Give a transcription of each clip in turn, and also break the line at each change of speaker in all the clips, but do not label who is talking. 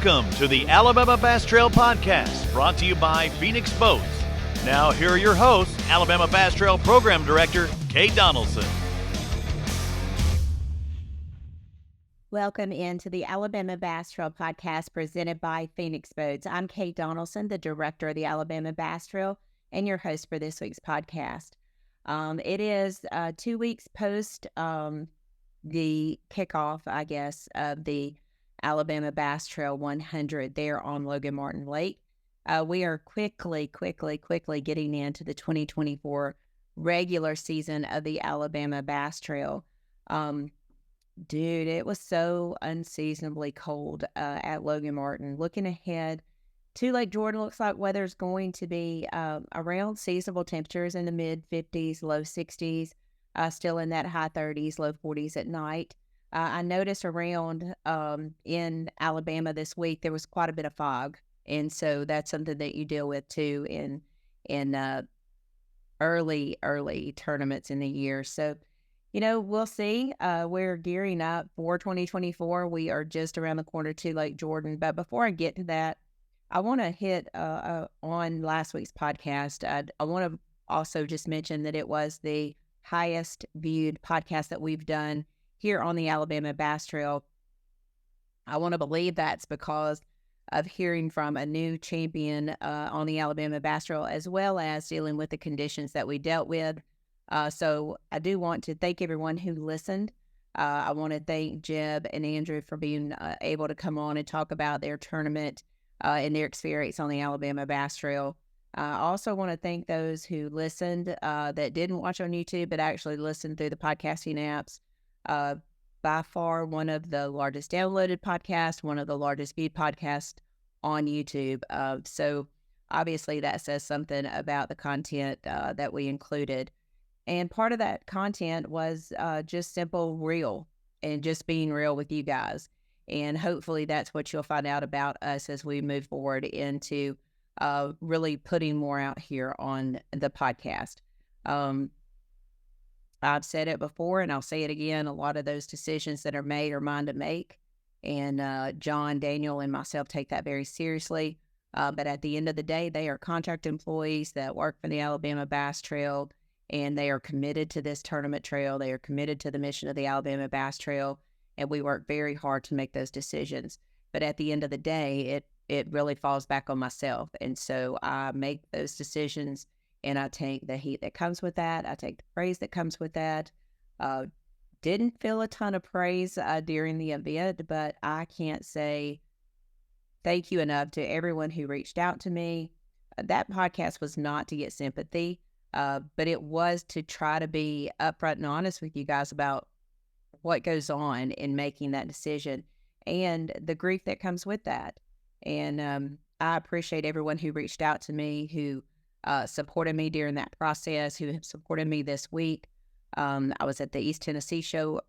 Welcome to the Alabama Bass Trail Podcast, brought to you by Phoenix Boats. Now, here are your hosts, Alabama Bass Trail Program Director, Kate Donaldson.
Welcome into the Alabama Bass Trail Podcast presented by Phoenix Boats. I'm Kate Donaldson, the Director of the Alabama Bass Trail, and your host for this week's podcast. It is 2 weeks post the kickoff, I guess, of the Alabama Bass Trail 100 there on Logan Martin Lake. We are quickly getting into the 2024 regular season of the Alabama Bass Trail. Dude, it was so unseasonably cold at Logan Martin. Looking ahead to Lake Jordan, looks like weather's going to be around seasonable temperatures in the mid-50s, low 60s, still in that high 30s, low 40s at night. I noticed around in Alabama this week, there was quite a bit of fog. And so that's something that you deal with too in early tournaments in the year. So, you know, we'll see. We're gearing up for 2024. We are just around the corner to Lake Jordan. But before I get to that, I want to hit on last week's podcast. I want to also just mention that it was the highest viewed podcast that we've done here on the Alabama Bass Trail. I want to believe that's because of hearing from a new champion on the Alabama Bass Trail, as well as dealing with the conditions that we dealt with. So I do want to thank everyone who listened. I want to thank Jeb and Andrew for being able to come on and talk about their tournament and their experience on the Alabama Bass Trail. I also want to thank those who listened that didn't watch on YouTube, but actually listened through the podcasting apps. By far one of the largest downloaded podcasts, one of the largest viewed podcasts on YouTube. So obviously that says something about the content that we included. And part of that content was just simple real and just being real with you guys. And hopefully that's what you'll find out about us as we move forward into really putting more out here on the podcast. I've said it before and I'll say it again. A lot of those decisions that are made are mine to make. And John, Daniel, and myself take that very seriously. But at the end of the day, they are contract employees that work for the Alabama Bass Trail, and they are committed to this tournament trail. They are committed to the mission of the Alabama Bass Trail, and we work very hard to make those decisions. But at the end of the day, it really falls back on myself. And so I make those decisions, and I take the heat that comes with that. I take the praise that comes with that. Didn't feel a ton of praise during the event, but I can't say thank you enough to everyone who reached out to me. That podcast was not to get sympathy, but it was to try to be upfront and honest with you guys about what goes on in making that decision and the grief that comes with that. And I appreciate everyone who reached out to me, who supported me during that process, who have supported me this week. I was at the East Tennessee show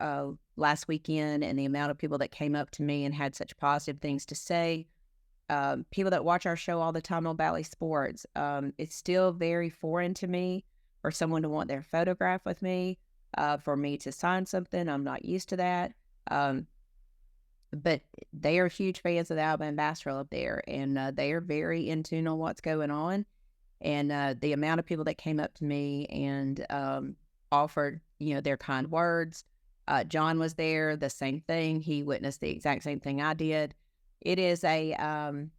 last weekend, and the amount of people that came up to me and had such positive things to say. People that watch our show all the time on Valley Sports. It's still very foreign to me for someone to want their photograph with me, for me to sign something. I'm not used to that. But they are huge fans of the Alabama Bass Trail up there, and they are very in tune on what's going on. And the amount of people that came up to me and offered, their kind words. John was there, the same thing. He witnessed the exact same thing I did. It is it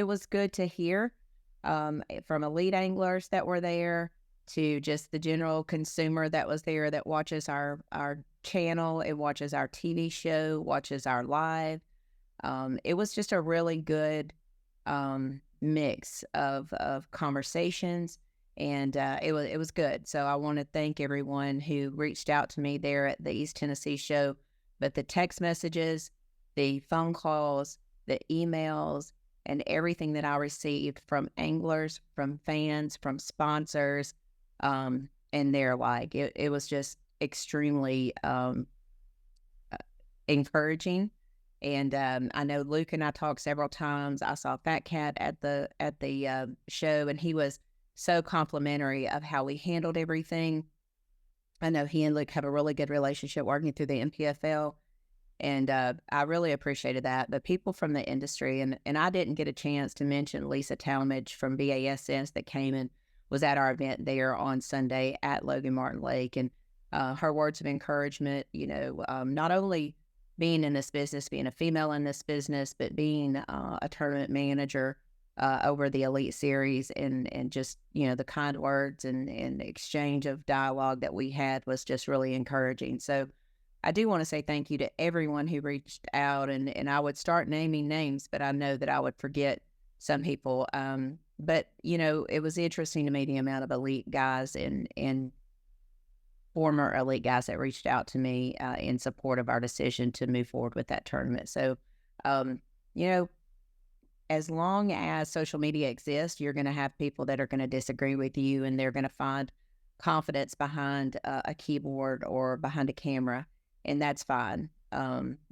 was good to hear from elite anglers that were there to just the general consumer that was there that watches our channel, it watches our TV show, watches our live. It was just a really good mix of conversations, and it was good. So I want to thank everyone who reached out to me there at the East Tennessee show. But the text messages, the phone calls, the emails, and everything that I received from anglers, from fans, from sponsors, and they're like, it was just extremely encouraging. And I know Luke and I talked several times. I saw Fat Cat at the show, and he was so complimentary of how we handled everything. I know he and Luke have a really good relationship working through the MPFL. And I really appreciated that. The people from the industry, and I didn't get a chance to mention Lisa Talmadge from BASS that came and was at our event there on Sunday at Logan Martin Lake. And her words of encouragement, not only being in this business, being a female in this business, but being a tournament manager over the Elite Series, and just, the kind words and exchange of dialogue that we had was just really encouraging. So I do want to say thank you to everyone who reached out, and I would start naming names, but I know that I would forget some people. But, it was interesting to me the amount of elite guys and former elite guys that reached out to me in support of our decision to move forward with that tournament. So, you know, as long as social media exists, you're going to have people that are going to disagree with you, and they're going to find confidence behind a keyboard or behind a camera, and that's fine.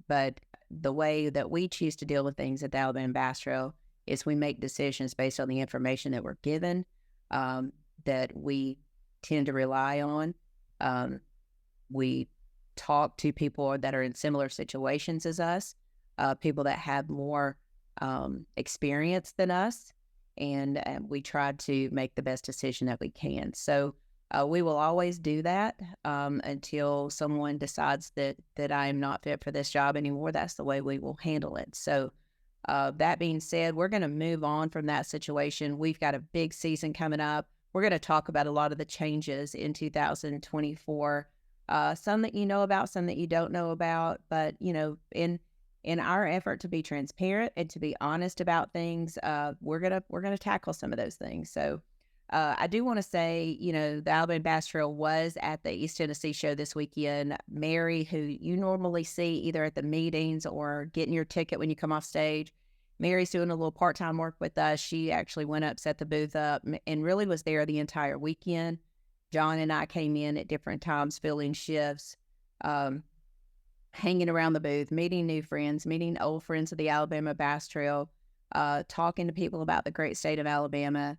But the way that we choose to deal with things at the Alabama Bass Trail is we make decisions based on the information that we're given, that we tend to rely on. We talk to people that are in similar situations as us, people that have more experience than us, and we try to make the best decision that we can. So we will always do that until someone decides that I am not fit for this job anymore. That's the way we will handle it. So that being said, we're going to move on from that situation. We've got a big season coming up. We're going to talk about a lot of the changes in 2024, some that you know about, some that you don't know about. But, in our effort to be transparent and to be honest about things, we're gonna tackle some of those things. So I do want to say, the Alabama Bass Trail was at the East Tennessee show this weekend. Mary, who you normally see either at the meetings or getting your ticket when you come off stage, Mary's doing a little part-time work with us. She actually went up, set the booth up, and really was there the entire weekend. John and I came in at different times, filling shifts, hanging around the booth, meeting new friends, meeting old friends of the Alabama Bass Trail, talking to people about the great state of Alabama.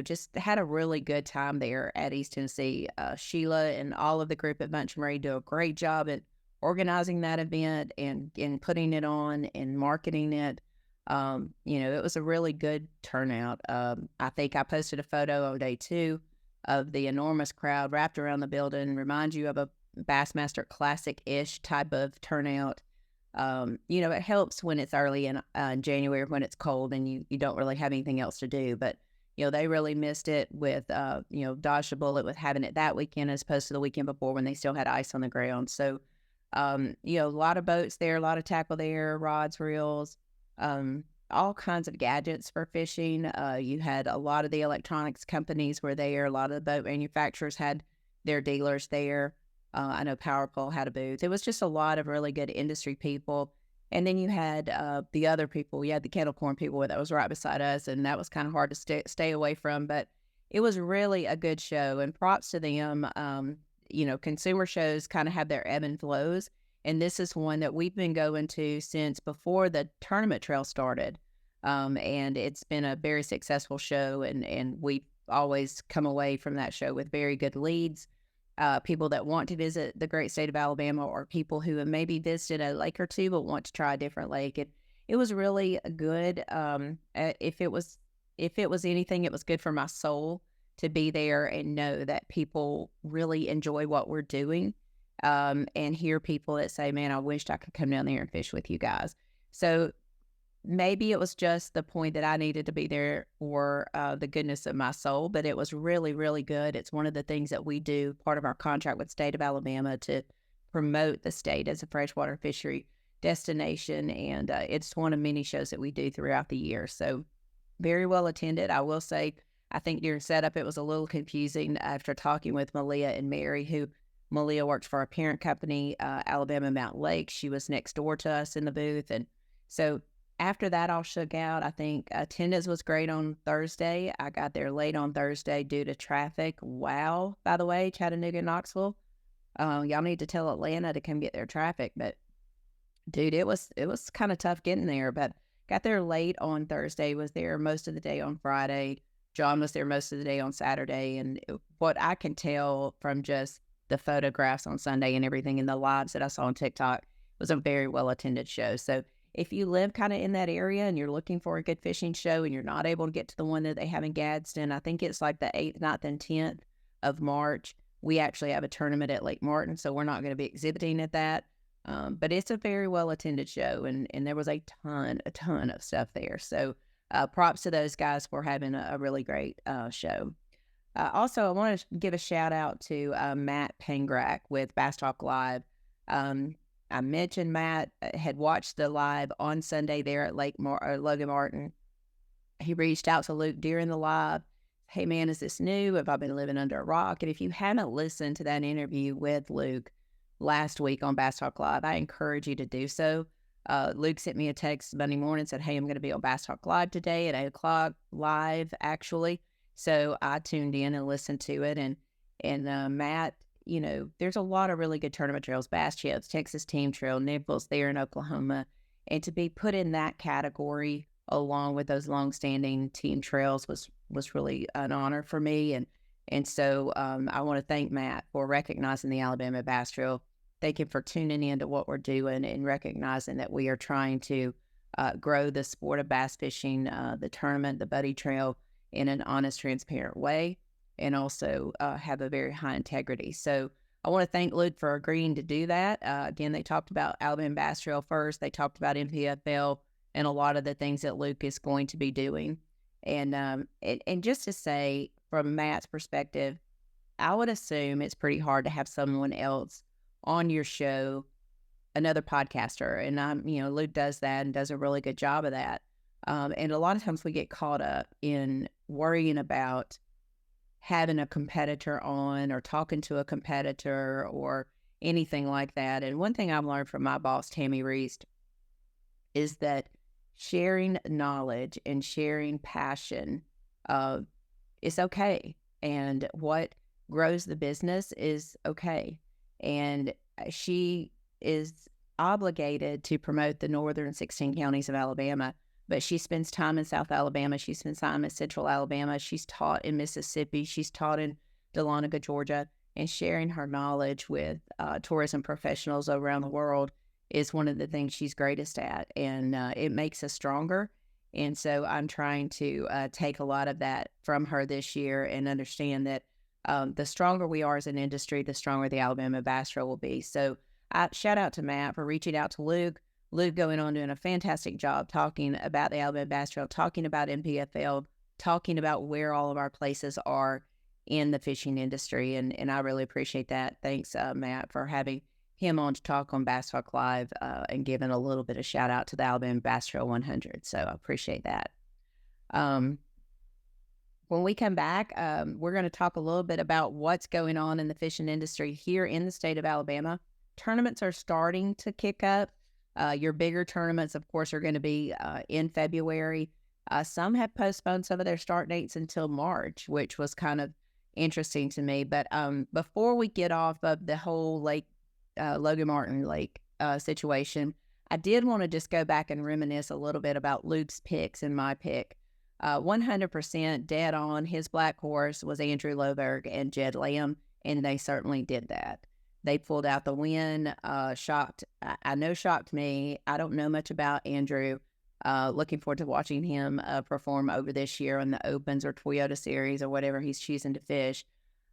Just had a really good time there at East Tennessee. Sheila and all of the group at Bunch Marie do a great job at organizing that event and putting it on and marketing it. It was a really good turnout. I think I posted a photo on day 2 of the enormous crowd wrapped around the building. Reminds you of a Bassmaster Classic-ish type of turnout. It helps when it's early in January when it's cold and you don't really have anything else to do. But, they really missed it with, dodged a bullet with having it that weekend as opposed to the weekend before when they still had ice on the ground. So, a lot of boats there, a lot of tackle there, rods, reels, all kinds of gadgets for fishing. You had a lot of the electronics companies were there. A lot of the boat manufacturers had their dealers there. I know Power Pole had a booth. It was just a lot of really good industry people. And then you had the other people. You had the kettle corn people that was right beside us, and that was kind of hard to stay away from. But it was really a good show, and props to them. Consumer shows kind of have their ebb and flows, and this is one that we've been going to since before the tournament trail started. And it's been a very successful show, and we've always come away from that show with very good leads. People that want to visit the great state of Alabama, or people who have maybe visited a lake or two but want to try a different lake. It was really good. If it was anything, it was good for my soul to be there and know that people really enjoy what we're doing, and hear people that say, man, I wished I could come down there and fish with you guys. So maybe it was just the point that I needed to be there for the goodness of my soul, but it was really, really good. It's one of the things that we do, part of our contract with the state of Alabama, to promote the state as a freshwater fishery destination, and it's one of many shows that we do throughout the year. So very well attended. I will say, I think during setup it was a little confusing after talking with Malia and Mary, Malia worked for our parent company, Alabama Mountain Lake. She was next door to us in the booth, and so after that all shook out, I think attendance was great on Thursday. I got there late on Thursday due to traffic. Wow, by the way, Chattanooga, Knoxville. Y'all need to tell Atlanta to come get their traffic. But, dude, it was kind of tough getting there. But got there late on Thursday, was there most of the day on Friday. John was there most of the day on Saturday. And what I can tell from just the photographs on Sunday and everything and the lives that I saw on TikTok, was a very well attended show. So if you live kind of in that area and you're looking for a good fishing show and you're not able to get to the one that they have in Gadsden, I think it's like the 8th, 9th, and 10th of March. We actually have a tournament at Lake Martin, so we're not going to be exhibiting at that. But it's a very well attended show, and there was a ton of stuff there. So props to those guys for having a really great show. Also, I want to give a shout out to Matt Pengrack with Bass Talk Live. I mentioned Matt had watched the live on Sunday there at Logan Martin. He reached out to Luke during the live. Hey, man, is this new? Have I been living under a rock? And if you haven't listened to that interview with Luke last week on Bass Talk Live, I encourage you to do so. Luke sent me a text Monday morning and said, hey, I'm going to be on Bass Talk Live today at 8 o'clock live, actually. So I tuned in and listened to it. And Matt, you know, there's a lot of really good tournament trails, Bass Chips, Texas Team Trail, Nichols there in Oklahoma. And to be put in that category along with those longstanding team trails was really an honor for me. And so I want to thank Matt for recognizing the Alabama Bass Trail. Thank him for tuning in to what we're doing and recognizing that we are trying to grow the sport of bass fishing, the tournament, the Buddy Trail in an honest, transparent way, and also have a very high integrity. So I want to thank Luke for agreeing to do that. Again, they talked about Alabama Bass Trail first. They talked about MPFL and a lot of the things that Luke is going to be doing. And just to say, from Matt's perspective, I would assume it's pretty hard to have someone else on your show, another podcaster. And Luke does that and does a really good job of that. And a lot of times we get caught up in worrying about having a competitor on or talking to a competitor or anything like that. And one thing I've learned from my boss, Tammy Reist, is that sharing knowledge and sharing passion is okay. And what grows the business is okay. And she is obligated to promote the northern 16 counties of Alabama, but she spends time in South Alabama. She spends time in Central Alabama. She's taught in Mississippi. She's taught in Dahlonega, Georgia, and sharing her knowledge with tourism professionals around the world is one of the things she's greatest at, and it makes us stronger. And so I'm trying to take a lot of that from her this year and understand that the stronger we are as an industry, the stronger the Alabama Bass Trail will be. So shout out to Matt for reaching out to Luke. Luke going on doing a fantastic job talking about the Alabama Bass Trail, talking about MPFL, talking about where all of our places are in the fishing industry. And I really appreciate that. Thanks, Matt, for having him on to talk on Bass Talk Live and giving a little bit of shout out to the Alabama Bass Trail 100. So I appreciate that. When we come back, we're going to talk a little bit about what's going on in the fishing industry here in the state of Alabama. Tournaments are starting to kick up. Your bigger tournaments, of course, are going to be in February. Some have postponed some of their start dates until March, which was kind of interesting to me. But before we get off of the whole Logan Martin Lake situation, I did want to just go back and reminisce a little bit about Luke's picks and my pick. 100% dead on. His black horse was Andrew Loberg and Jed Lamb, and they certainly did that. They pulled out the win. Shocked me. I don't know much about Andrew. Looking forward to watching him perform over this year in the Opens or Toyota Series or whatever he's choosing to fish.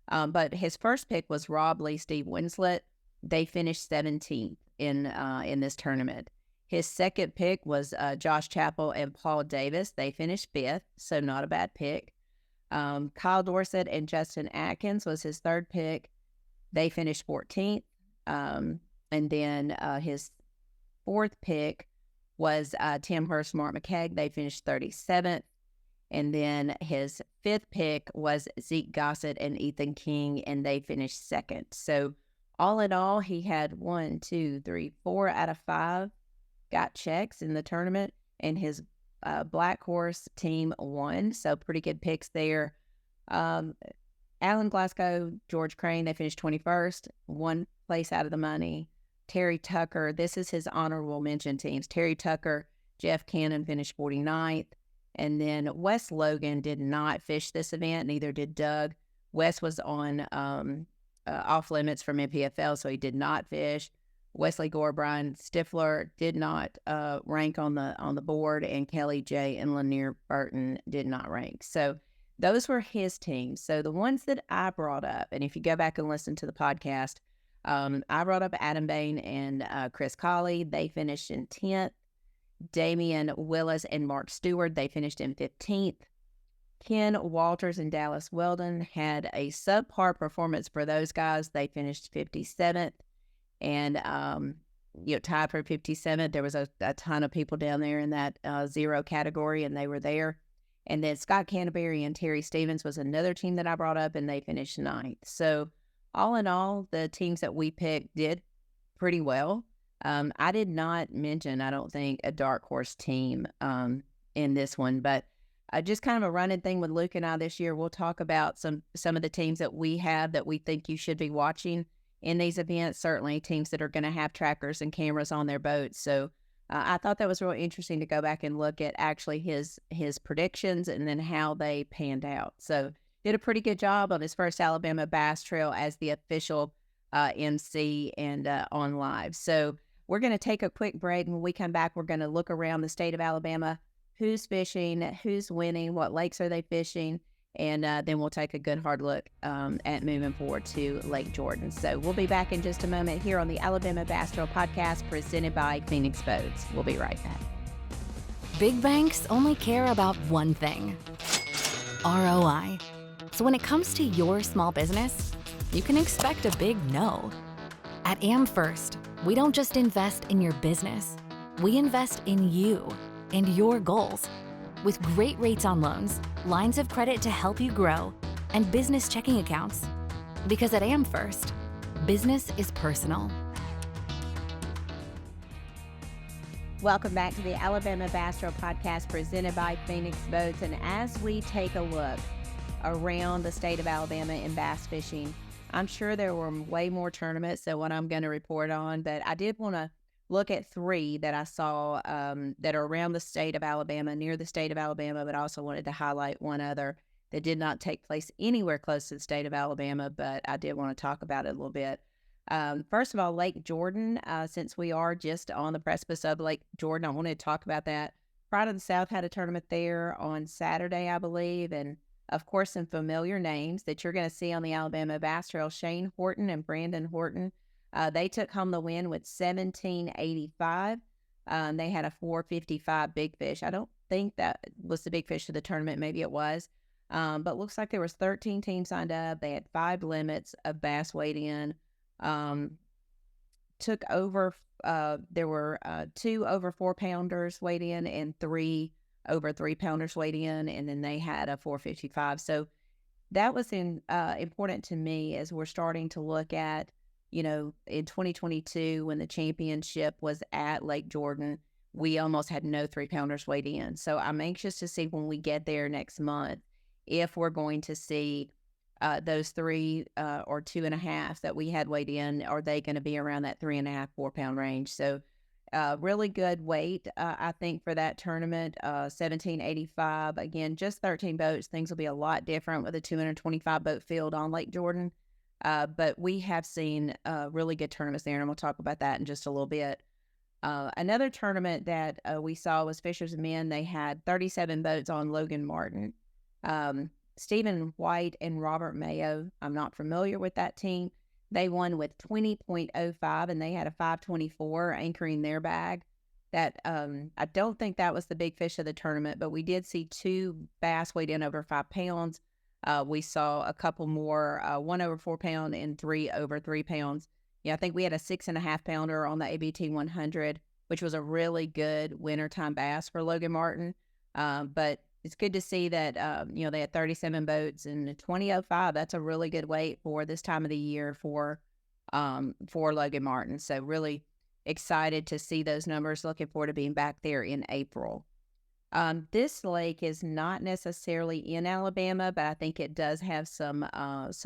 But his first pick was Rob Lee, Steve Winslet. They finished 17th in this tournament. His second pick was Josh Chappell and Paul Davis. They finished 5th, so not a bad pick. Kyle Dorsett and Justin Atkins was his third pick. They finished 14th. And then his fourth pick was Tim Hurst, Mark McKeag. They finished 37th. And then his fifth pick was Zeke Gossett and Ethan King, and they finished second. So all in all, he had 4 out of 5 got checks in the tournament, and his black horse team won. So pretty good picks there. Alan Glasgow, George Crane, they finished 21st, 1 place out of the money. Terry Tucker, this is his honorable mention teams. Terry Tucker, Jeff Cannon finished 49th. And then Wes Logan did not fish this event, neither did Doug. Wes was on off limits from MPFL, so he did not fish. Wesley Gore, Brian Stifler did not rank on the board, and Kelly J. and Lanier Burton did not rank. So those were his teams. So the ones that I brought up, and if you go back and listen to the podcast, I brought up Adam Bain and Chris Colley. They finished in 10th. Damian Willis and Mark Stewart, they finished in 15th. Ken Walters and Dallas Weldon had a subpar performance for those guys. They finished 57th. And, tied for 57th. There was a ton of people down there in that 0 category, and they were there. And then Scott Canterbury and Terry Stevens was another team that I brought up, and they finished 9th. So all in all, the teams that we picked did pretty well. I did not mention, I don't think, a dark horse team in this one, but just kind of a running thing with Luke and I this year. We'll talk about some of the teams that we have that we think you should be watching in these events, certainly teams that are going to have trackers and cameras on their boats. So I thought that was really interesting to go back and look at actually his predictions and then how they panned out. So did a pretty good job on his first Alabama Bass Trail as the official MC and on live. So we're going to take a quick break. When we come back, we're going to look around the state of Alabama, who's fishing, who's winning, what lakes are they fishing, and then we'll take a good hard look at moving forward to Lake Jordan. So we'll be back in just a moment here on the Alabama Bass Trail Podcast presented by Phoenix Boats. We'll be right back.
Big banks only care about one thing, ROI. So when it comes to your small business, you can expect a big no. At AmFirst, we don't just invest in your business. We invest in you and your goals. With great rates on loans, lines of credit to help you grow, and business checking accounts. Because at AmFirst, business is personal.
Welcome back to the Alabama Bass Trail Podcast presented by Phoenix Boats. And as we take a look around the state of Alabama in bass fishing, I'm sure there were way more tournaments than what I'm going to report on, but I did want to look at 3 that I saw that are around the state of Alabama, near the state of Alabama, but I also wanted to highlight one other that did not take place anywhere close to the state of Alabama, but I did want to talk about it a little bit. First of all, Lake Jordan, since we are just on the precipice of Lake Jordan, I wanted to talk about that. Pride of the South had a tournament there on Saturday, I believe, and of course, some familiar names that you're going to see on the Alabama Bass Trail, Shane Horton and Brandon Horton. They took home the win with 1785. They had a 455 big fish. I don't think that was the big fish of the tournament. Maybe it was. But looks like there was 13 teams signed up. They had 5 limits of bass weighed in. Took over, there were 2 over 4-pounders weighed in and 3 over 3-pounders weighed in. And then they had a 455. So that was important to me as we're starting to look at, in 2022, when the championship was at Lake Jordan, we almost had no 3-pounders weighed in. So I'm anxious to see when we get there next month, if we're going to see those 3 or 2.5 that we had weighed in, are they going to be around that 3.5, 4-pound range? So really good weight, I think, for that tournament, 1785. Again, just 13 boats. Things will be a lot different with a 225 boat field on Lake Jordan. But we have seen really good tournaments there, and we'll talk about that in just a little bit. Another tournament that we saw was Fisher's Men. They had 37 boats on Logan Martin. Stephen White and Robert Mayo, I'm not familiar with that team. They won with 20.05, and they had a 524 anchoring their bag. That I don't think that was the big fish of the tournament, but we did see 2 bass weighed in over 5 pounds. We saw a couple more, 1 over 4 pound and 3 over 3 pounds. Yeah, I think we had a 6.5 pounder on the ABT 100, which was a really good wintertime bass for Logan Martin. But it's good to see that, they had 37 boats and 20.05. That's a really good weight for this time of the year for Logan Martin. So really excited to see those numbers. Looking forward to being back there in April. This lake is not necessarily in Alabama, but I think it does have some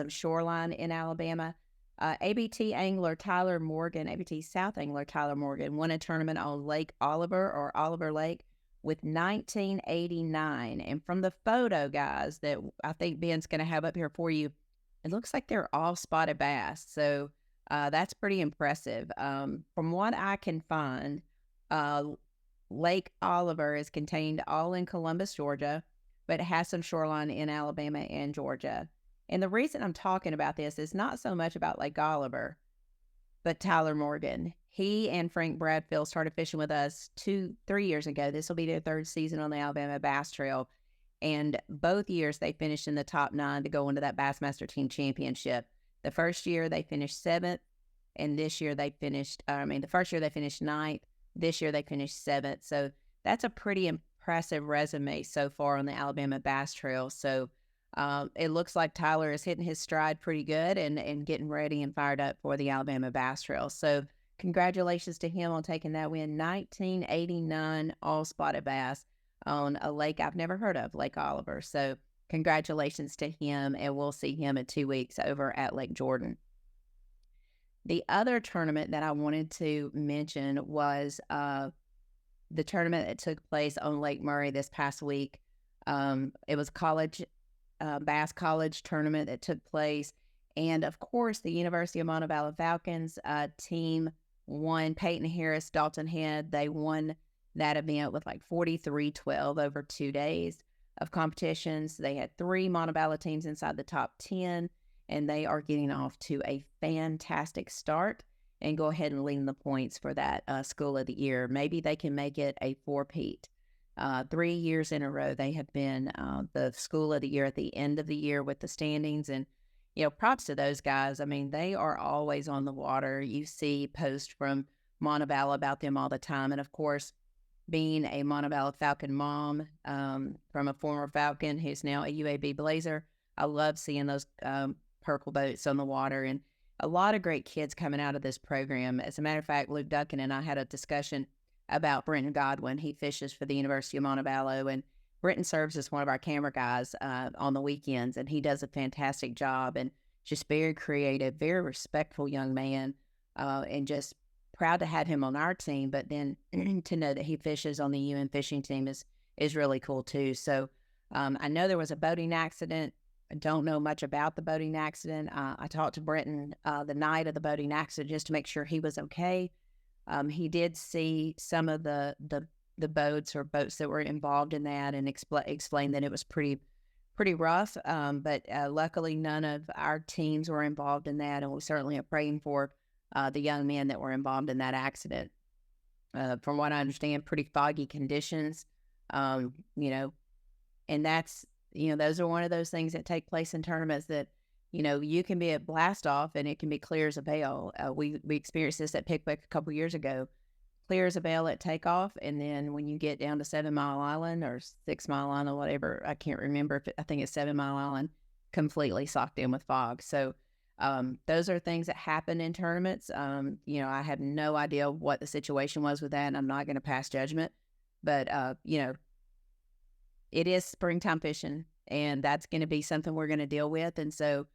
shoreline in Alabama. ABT angler Tyler Morgan, ABT South angler Tyler Morgan, won a tournament on Lake Oliver or Oliver Lake with 1989. And from the photo, guys, that I think Ben's going to have up here for you, it looks like they're all spotted bass. So That's pretty impressive. From what I can find, uh, Lake Oliver is contained all in Columbus, Georgia, but it has some shoreline in Alabama and Georgia. And the reason I'm talking about this is not so much about Lake Oliver, but Tyler Morgan. He and Frank Bradfield started fishing with us 3 years ago. This will be their third season on the Alabama Bass Trail. And both years they finished in the top 9 to go into that Bassmaster Team Championship. The first year they finished 7th, and this year they finished, the first year they finished 9th. This year they finished 7th. So that's a pretty impressive resume so far on the Alabama Bass Trail. So it looks like Tyler is hitting his stride pretty good and getting ready and fired up for the Alabama Bass Trail. So congratulations to him on taking that win. 1989 all spotted bass on a lake I've never heard of, Lake Oliver. So congratulations to him, and we'll see him in 2 weeks over at Lake Jordan. The other tournament that I wanted to mention was the tournament that took place on Lake Murray this past week. It was college Bass College tournament that took place. And of course, the University of Montevallo Falcons team won. Peyton Harris, Dalton Head, they won that event with like 43-12 over 2 days of competitions. They had 3 Montevallo teams inside the top 10, and they are getting off to a fantastic start and go ahead and lead the points for that School of the Year. Maybe they can make it a 4-peat. 3 years in a row, they have been the School of the Year at the end of the year with the standings. And, props to those guys. I mean, they are always on the water. You see posts from Montevallo about them all the time. And, of course, being a Montevallo Falcon mom from a former Falcon who's now a UAB Blazer, I love seeing those Perkle boats on the water. And a lot of great kids coming out of this program. As a matter of fact, Luke Duncan and I had a discussion about Brenton Godwin. He fishes for the University of Montevallo, and Brenton serves as one of our camera guys on the weekends, and he does a fantastic job and just very creative, very respectful young man, and just proud to have him on our team. But then to know that he fishes on the UN fishing team is really cool too. So I know there was a boating accident. I don't know much about the boating accident. I talked to Brenton the night of the boating accident just to make sure he was okay. He did see some of the boats that were involved in that and explained that it was pretty rough. But luckily, none of our teams were involved in that, and we certainly are praying for the young men that were involved in that accident. From what I understand, pretty foggy conditions, and that's, those are one of those things that take place in tournaments that, you can be at blast off and it can be clear as a bell. We experienced this at Pickwick a couple years ago. Clear as a bell at takeoff, and then when you get down to 7 Mile Island or 6 Mile Island, whatever, I can't remember, I think it's 7 Mile Island, completely socked in with fog. So those are things that happen in tournaments. I have no idea what the situation was with that, and I'm not going to pass judgment. But, it is springtime fishing, and that's going to be something we're going to deal with. And so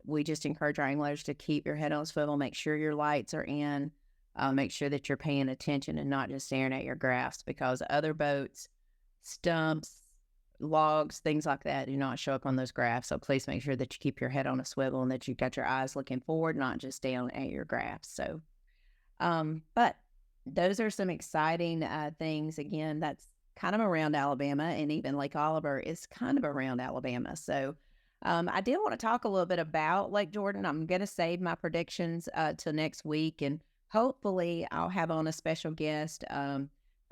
we just encourage our anglers to keep your head on a swivel, make sure your lights are in, make sure that you're paying attention and not just staring at your graphs, because other boats, stumps, logs, things like that do not show up on those graphs. So please make sure that you keep your head on a swivel and that you've got your eyes looking forward, not just down at your graphs. So, but those are some exciting things. Again, that's kind of around Alabama, and even Lake Oliver is kind of around Alabama. So I did want to talk a little bit about Lake Jordan. I'm going to save my predictions till next week, and hopefully I'll have on a special guest.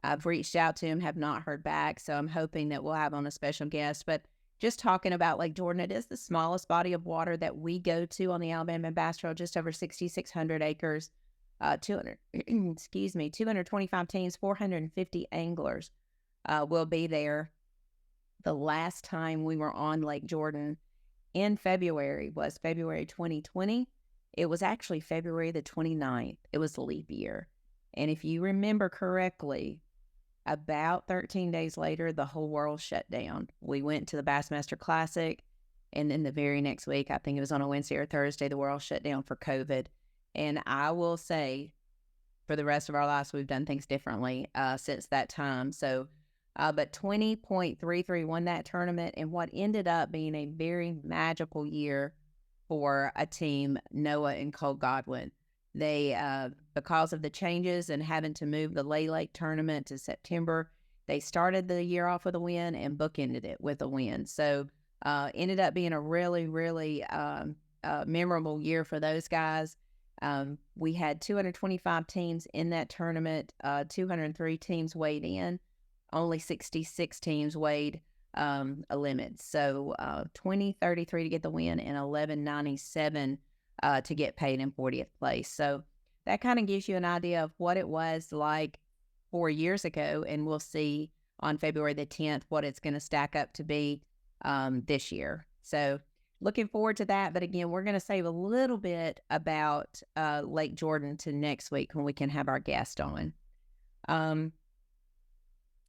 I've reached out to him, have not heard back, so I'm hoping that we'll have on a special guest. But just talking about Lake Jordan, it is the smallest body of water that we go to on the Alabama Bass Trail, just over 6,600 acres, 225 teams, 450 anglers will be there. The last time we were on Lake Jordan in February was February 2020. It was actually February the 29th. It was a leap year. And if you remember correctly, about 13 days later, the whole world shut down. We went to the Bassmaster Classic, and then the very next week, I think it was on a Wednesday or Thursday, the world shut down for COVID. And I will say, for the rest of our lives, we've done things differently since that time. So, but 20.33 won that tournament, and what ended up being a very magical year for a team, Noah and Cole Godwin. They, because of the changes and having to move the Lay Lake tournament to September, they started the year off with a win and bookended it with a win. So ended up being a really, really memorable year for those guys. We had 225 teams in that tournament, 203 teams weighed in, only 66 teams weighed a limit. So 2033 to get the win and 1197 to get paid in 40th place. So that kind of gives you an idea of what it was like 4 years ago, and we'll see on February the 10th what it's going to stack up to be this year. So looking forward to that. But again, we're going to save a little bit about Lake Jordan to next week when we can have our guest on.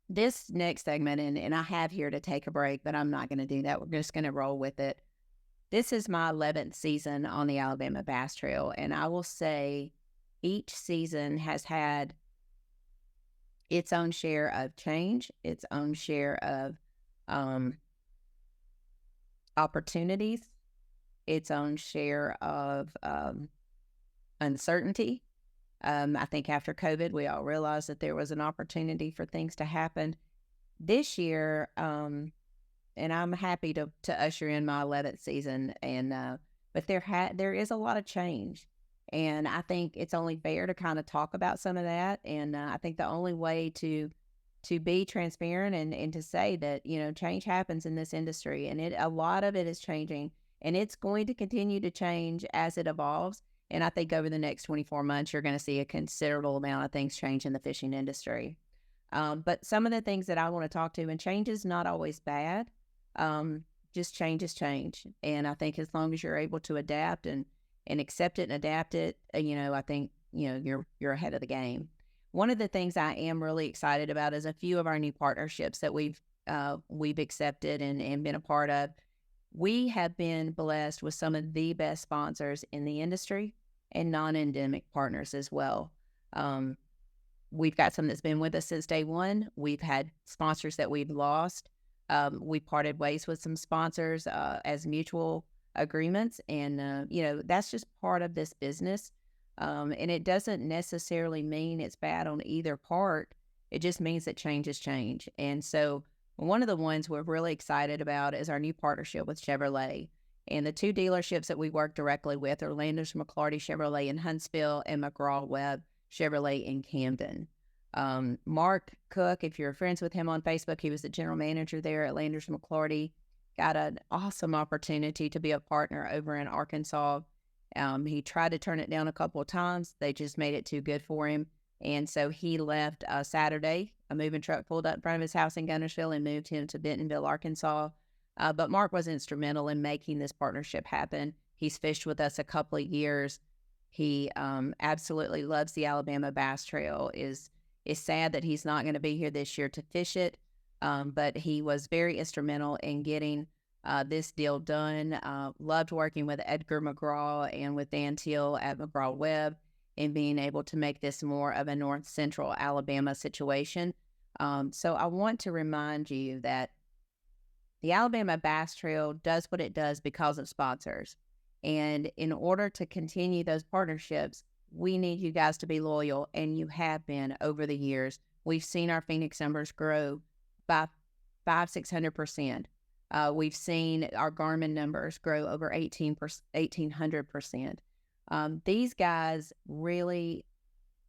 This next segment, and I have here to take a break, but I'm not going to do that. We're just going to roll with it. This is my 11th season on the Alabama Bass Trail, and I will say each season has had its own share of change, its own share of opportunities, its own share of uncertainty. I think after COVID, we all realized that there was an opportunity for things to happen. This year, and I'm happy to usher in my 11th season, and but there is a lot of change, and I think it's only fair to kind of talk about some of that. And I think the only way to be transparent and to say that, you know, change happens in this industry, and a lot of it is changing, and it's going to continue to change as it evolves. And I think over the next 24 months, you're going to see a considerable amount of things change in the fishing industry. But some of the things that I want to talk to, and change is not always bad. Just change is change. And I think as long as you're able to adapt and accept it and adapt it, you know, I think, you know, you're ahead of the game. One of the things I am really excited about is a few of our new partnerships that we've accepted and been a part of. We have been blessed with some of the best sponsors in the industry and non-endemic partners as well. We've got some that's been with us since day one. We've had sponsors that we've lost. We parted ways with some sponsors as mutual agreements. And, you know, that's just part of this business. And it doesn't necessarily mean it's bad on either part. It just means that change is change. And so one of the ones we're really excited about is our new partnership with Chevrolet. And the two dealerships that we work directly with are Landers McClarty Chevrolet in Huntsville and McGraw-Webb Chevrolet in Camden. Mark Cook, if you're friends with him on Facebook, he was the general manager there at Landers McClarty. Got an awesome opportunity to be a partner over in Arkansas. He tried to turn it down a couple of times. They just made it too good for him. And so he left Saturday. A moving truck pulled up in front of his house in Guntersville and moved him to Bentonville, Arkansas. But Mark was instrumental in making this partnership happen. He's fished with us a couple of years. He absolutely loves the Alabama Bass Trail. Is sad that he's not going to be here this year to fish it, but he was very instrumental in getting this deal done. Loved working with Edgar McGraw and with Dan Teal at McGraw-Webb and being able to make this more of a North Central Alabama situation. So I want to remind you that the Alabama Bass Trail does what it does because of sponsors. And in order to continue those partnerships, we need you guys to be loyal, and you have been over the years. We've seen our Phoenix numbers grow by 500-600%. We've seen our Garmin numbers grow over 1,800%. These guys really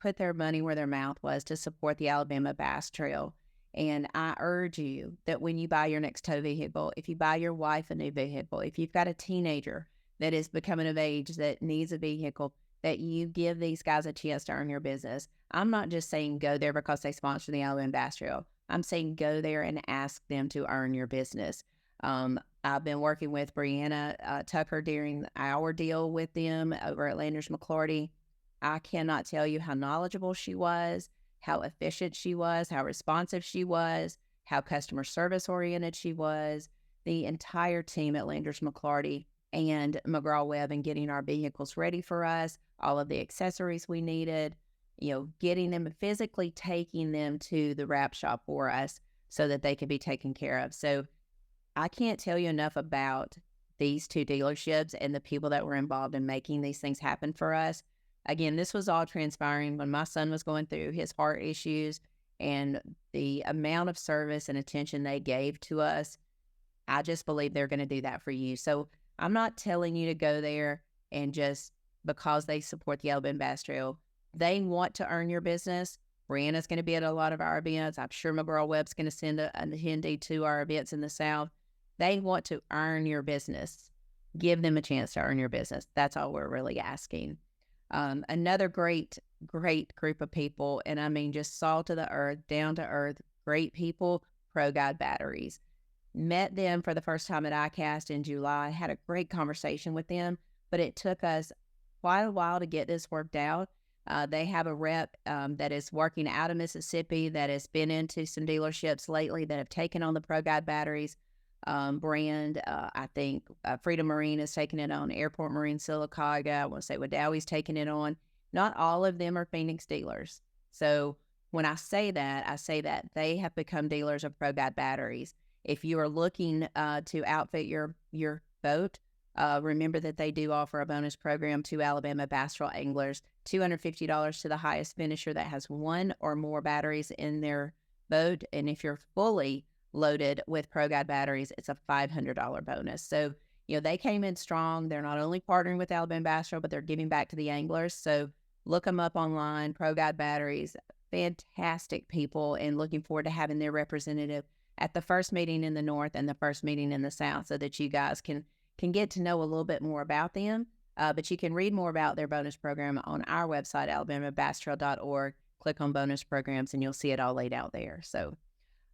put their money where their mouth was to support the Alabama Bass Trail. And I urge you that when you buy your next tow vehicle, if you buy your wife a new vehicle, if you've got a teenager that is becoming of age that needs a vehicle, that you give these guys a chance to earn your business. I'm not just saying go there because they sponsor the Alabama Bass Trail. I'm saying go there and ask them to earn your business. I've been working with Brianna Tucker during our deal with them over at Landers McClarty. I cannot tell you how knowledgeable she was, how efficient she was, how responsive she was, how customer service oriented she was. The entire team at Landers McClarty and McGraw-Webb and getting our vehicles ready for us, all of the accessories we needed, you know, getting them, physically taking them to the wrap shop for us so that they could be taken care of. So I can't tell you enough about these two dealerships and the people that were involved in making these things happen for us. Again, this was all transpiring when my son was going through his heart issues, and the amount of service and attention they gave to us, I just believe they're going to do that for you. So I'm not telling you to go there and just because they support the Alabama Bass Trail. They want to earn your business. Brianna's going to be at a lot of our events. I'm sure my girl Webb's going to send a attendee to our events in the South. They want to earn your business. Give them a chance to earn your business. That's all we're really asking. Another great group of people, and I mean just salt of the earth, down to earth, great people, Pro Guide Batteries. Met them for the first time at ICAST in July, had a great conversation with them, but it took us quite a while to get this worked out. They have a rep that is working out of Mississippi that has been into some dealerships lately that have taken on the Pro Guide Batteries brand. I think Freedom Marine is taking it on, Airport Marine Sylacauga. I want to say Wadowie's taking it on. Not all of them are Phoenix dealers. So when I say that they have become dealers of Pro Guide Batteries. If you are looking to outfit your boat, remember that they do offer a bonus program to Alabama Bass Trail anglers, $250 to the highest finisher that has one or more batteries in their boat. And if you're fully loaded with Pro Guide batteries, it's a $500 bonus. So, they came in strong. They're not only partnering with Alabama Bass Trail, but they're giving back to the anglers. So look them up online, Pro Guide Batteries, fantastic people, and looking forward to having their representative at the first meeting in the North and the first meeting in the South so that you guys can get to know a little bit more about them. But you can read more about their bonus program on our website, alabamabasstrail.org. Click on bonus programs and you'll see it all laid out there. So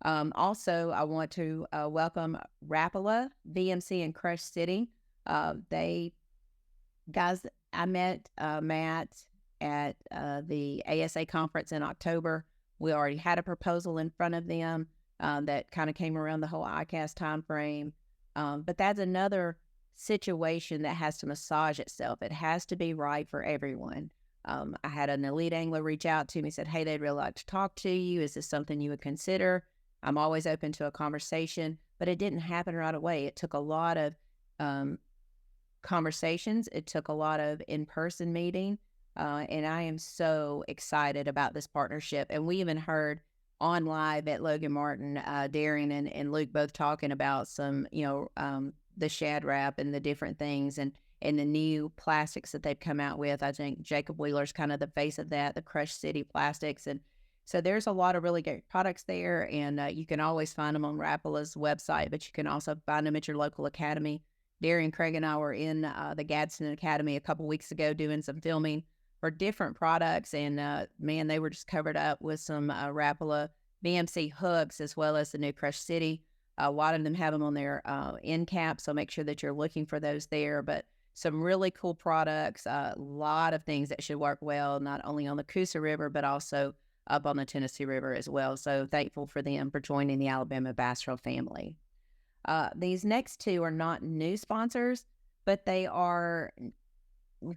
also, I want to welcome Rapala, VMC, and Crush City. I met Matt at the ASA conference in October. We already had a proposal in front of them that kind of came around the whole ICAST time frame. But that's another situation that has to massage itself. It has to be right for everyone. I had an elite angler reach out to me, said, hey, they'd really like to talk to you. Is this something you would consider? I'm always open to a conversation, but it didn't happen right away. It took a lot of conversations. It took a lot of in-person meeting. And I am so excited about this partnership. And we even heard on live at Logan Martin, Darian and Luke both talking about some, the Shad Wrap and the different things and the new plastics that they've come out with. I think Jacob Wheeler's kind of the face of that, the Crush City plastics. And so there's a lot of really great products there, and you can always find them on Rapala's website, but you can also find them at your local academy. Darian, Craig, and I were in the Gadsden Academy a couple weeks ago doing some filming for different products, and man, they were just covered up with some Rapala VMC hooks as well as the new Crush City. A lot of them have them on their end cap, so make sure that you're looking for those there. But some really cool products, a lot of things that should work well, not only on the Coosa River, but also up on the Tennessee River as well. So thankful for them for joining the Alabama Bass Trail family. These next two are not new sponsors, but they are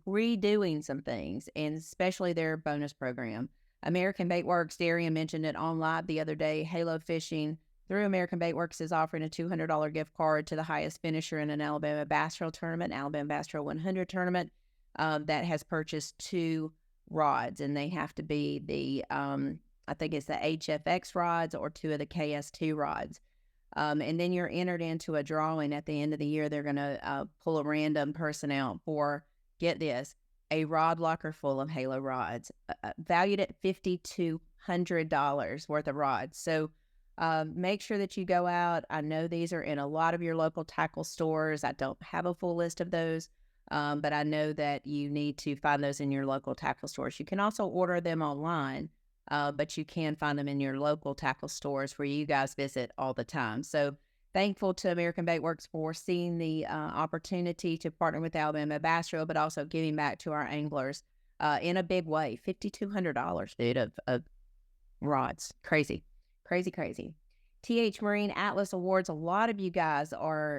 redoing some things, and especially their bonus program. American Bait Works, Darian mentioned it on live the other day. Halo Fishing through American Bait Works is offering a $200 gift card to the highest finisher in an Alabama Bass Trail tournament, Alabama Bass Trail 100 tournament, that has purchased 2 rods, and they have to be the I think it's the HFX rods or 2 of the KS2 rods. And then you're entered into a drawing at the end of the year. They're going to pull a random person out for, get this, a rod locker full of Halo rods, valued at $5,200 worth of rods. So make sure that you go out. I know these are in a lot of your local tackle stores. I don't have a full list of those, but I know that you need to find those in your local tackle stores. You can also order them online, but you can find them in your local tackle stores where you guys visit all the time. So thankful to American Bait Works for seeing the opportunity to partner with Alabama Bass Trail, but also giving back to our anglers in a big way. $5,200, dude, of rods. Crazy. TH Marine Atlas Awards. A lot of you guys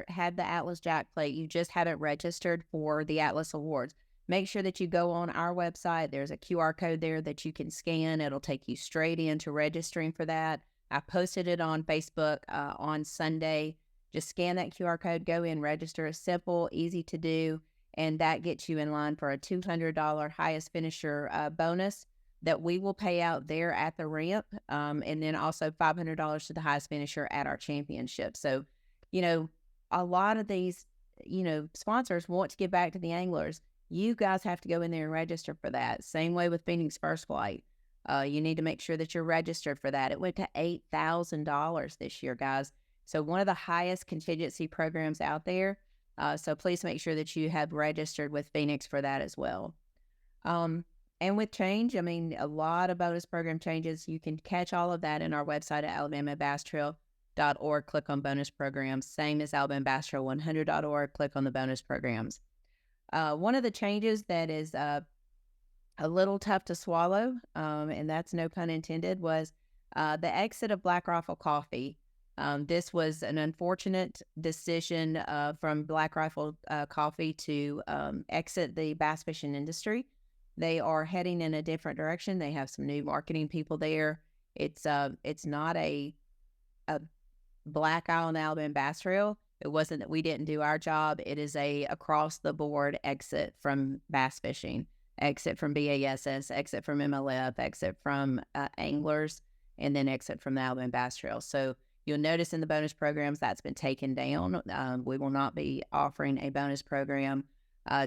have the Atlas Jack Plate. You just haven't registered for the Atlas Awards. Make sure that you go on our website. There's a QR code there that you can scan. It'll take you straight into registering for that. I posted it on Facebook on Sunday Just scan that QR code, go in, register. It's simple, easy to do, and that gets you in line for a $200 highest finisher bonus that we will pay out there at the ramp, and then also $500 to the highest finisher at our championship. So, a lot of these, sponsors want to give back to the anglers. You guys have to go in there and register for that. Same way with Phoenix First Flight. You need to make sure that you're registered for that. It went to $8,000 this year, guys. So one of the highest contingency programs out there. So please make sure that you have registered with Phoenix for that as well. And with change, a lot of bonus program changes. You can catch all of that in our website at alabamabasstrail.org. Click on bonus programs. Same as alabamabastrail100.org. Click on the bonus programs. One of the changes that is a little tough to swallow, and that's no pun intended, was the exit of Black Rifle Coffee. This was an unfortunate decision from Black Rifle Coffee to exit the bass fishing industry. They are heading in a different direction. They have some new marketing people there. It's not a black eye on the Alabama Bass Trail. It wasn't that we didn't do our job. It is a across the board exit from bass fishing, exit from BASS, exit from MLF, exit from anglers, and then exit from the Alabama Bass Trail. So you'll notice in the bonus programs that's been taken down. We will not be offering a bonus program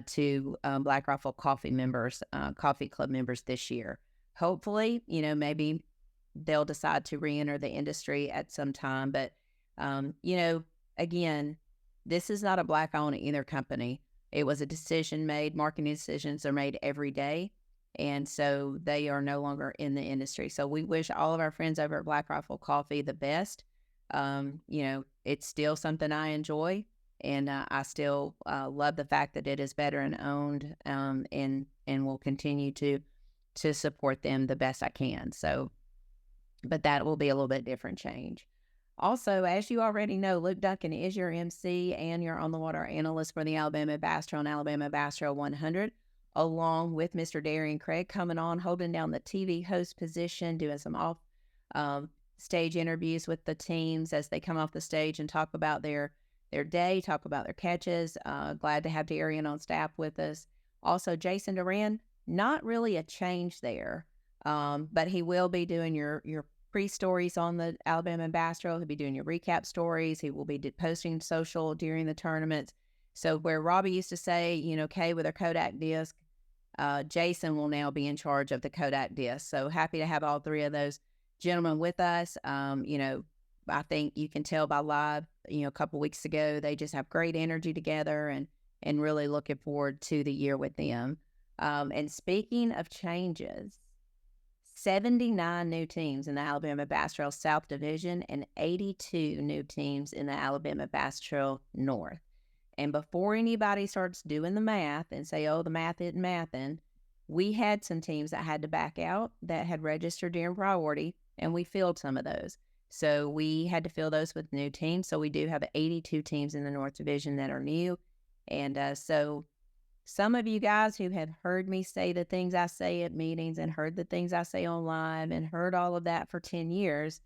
to Black Rifle Coffee members, Coffee Club members this year. Hopefully, maybe they'll decide to re-enter the industry at some time. But, again, this is not a black eye on either company. It was a decision made. Marketing decisions are made every day. And so they are no longer in the industry. So we wish all of our friends over at Black Rifle Coffee the best. It's still something I enjoy. And I still love the fact that it is veteran owned, and will continue to support them the best I can. So, but that will be a little bit different change. Also, as you already know, Luke Duncan is your MC and your on the water analyst for the Alabama Bass Trail and Alabama Bass Trail 100, along with Mr. Darian Craig coming on, holding down the TV host position, doing some off stage interviews with the teams as they come off the stage and talk about their day, talk about their catches. Glad to have Darian on staff with us. Also, Jason Duran, not really a change there, but he will be doing your pre-stories on the Alabama Bass Trail. He'll be doing your recap stories. He will be posting social during the tournaments. So where Robbie used to say, Kay with her Kodak disc, Jason will now be in charge of the Kodak disc. So happy to have all three of those gentlemen with us. I think you can tell by live, a couple weeks ago, they just have great energy together and really looking forward to the year with them. And speaking of changes, 79 new teams in the Alabama Bass Trail South Division and 82 new teams in the Alabama Bass Trail North. And before anybody starts doing the math and say, oh, the math isn't mathing, we had some teams that had to back out that had registered during priority, and we filled some of those. So we had to fill those with new teams. So we do have 82 teams in the North Division that are new. And so some of you guys who have heard me say the things I say at meetings and heard the things I say on live and heard all of that for 10 years,